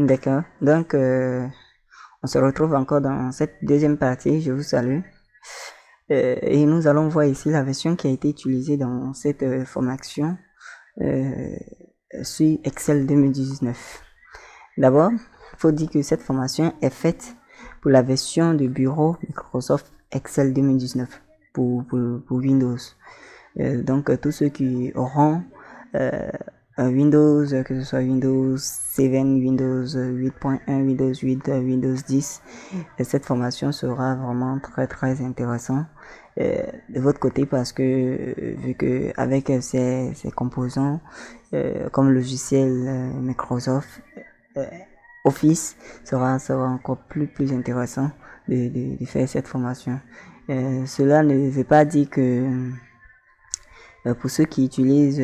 D'accord. Donc, on se retrouve encore dans cette deuxième partie. Je vous salue. Et nous allons voir ici la version qui a été utilisée dans cette formation sur Excel 2019. D'abord, il faut dire que cette formation est faite pour la version de bureau Microsoft Excel 2019 pour Windows. Donc, tous ceux qui auront Windows, que ce soit Windows 7, Windows 8.1, Windows 8, Windows 10, cette formation sera vraiment très intéressante de votre côté parce que vu que avec ces composants comme logiciel Microsoft Office sera encore plus intéressant de faire cette formation. Cela ne veut pas dire que pour ceux qui utilisent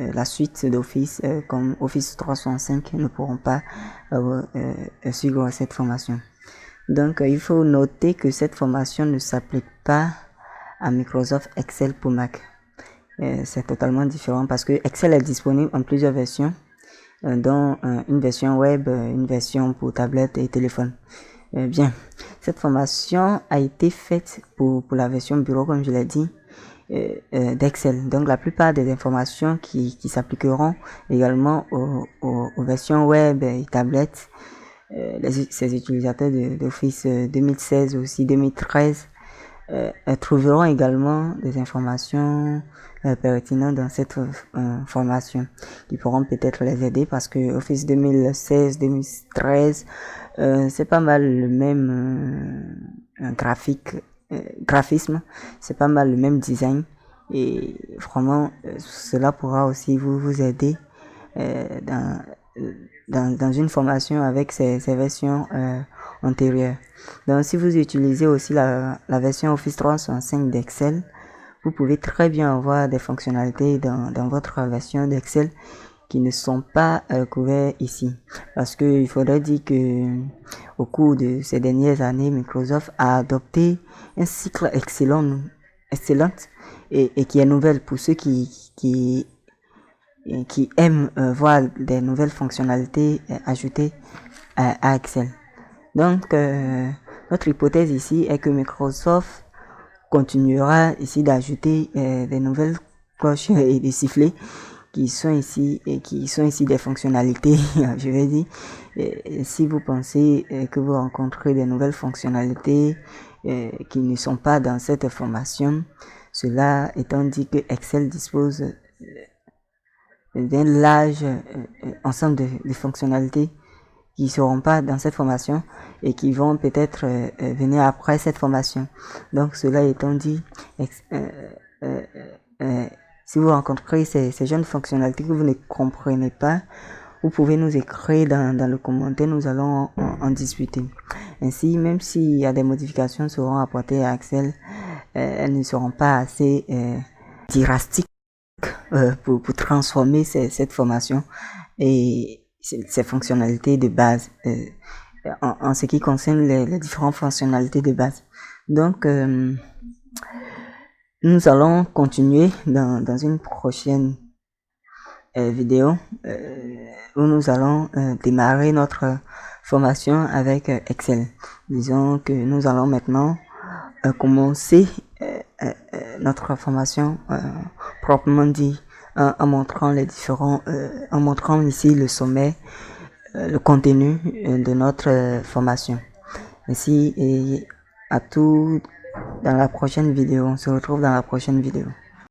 la suite d'Office comme Office 365 ne pourront pas suivre cette formation. Donc il faut noter que cette formation ne s'applique pas à Microsoft Excel pour Mac. C'est totalement différent parce que Excel est disponible en plusieurs versions, dont une version web, une version pour tablette et téléphone. Bien, cette formation a été faite pour la version bureau, comme je l'ai dit, d'Excel. Donc la plupart des informations qui s'appliqueront également aux versions web et tablettes, ces utilisateurs d'Office 2016 aussi 2013 trouveront également des informations pertinentes dans cette formation qui pourront peut-être les aider parce que Office 2016 2013 c'est pas mal le même graphisme, c'est pas mal le même design et vraiment cela pourra aussi vous aider dans une formation avec ces versions antérieures. Donc si vous utilisez aussi la version Office 365 d'Excel, vous pouvez très bien avoir des fonctionnalités dans votre version d'Excel qui ne sont pas couverts ici. Parce que il faudrait dire que au cours de ces dernières années, Microsoft a adopté un cycle excellent et qui est nouvelle pour ceux qui aiment voir des nouvelles fonctionnalités ajoutées à Excel. Donc, notre hypothèse ici est que Microsoft continuera ici d'ajouter des nouvelles cloches et des sifflets qui sont ici des fonctionnalités, je vais dire. Et si vous pensez que vous rencontrez des nouvelles fonctionnalités qui ne sont pas dans cette formation, cela étant dit que Excel dispose d'un large ensemble de fonctionnalités qui ne seront pas dans cette formation et qui vont peut-être venir après cette formation. Donc cela étant dit, si vous rencontrez ces jeunes fonctionnalités que vous ne comprenez pas, vous pouvez nous écrire dans le commentaire, nous allons en discuter. Ainsi, même s'il y a des modifications seront apportées à Excel, elles ne seront pas assez drastiques pour transformer cette formation et ces fonctionnalités de base en ce qui concerne les différentes fonctionnalités de base. Donc nous allons continuer dans une prochaine vidéo où nous allons démarrer notre formation avec Excel. Disons que nous allons maintenant commencer notre formation proprement dit en montrant les différents en montrant ici le sommet, le contenu de notre formation. Ainsi et à tout dans la prochaine vidéo. On se retrouve dans la prochaine vidéo.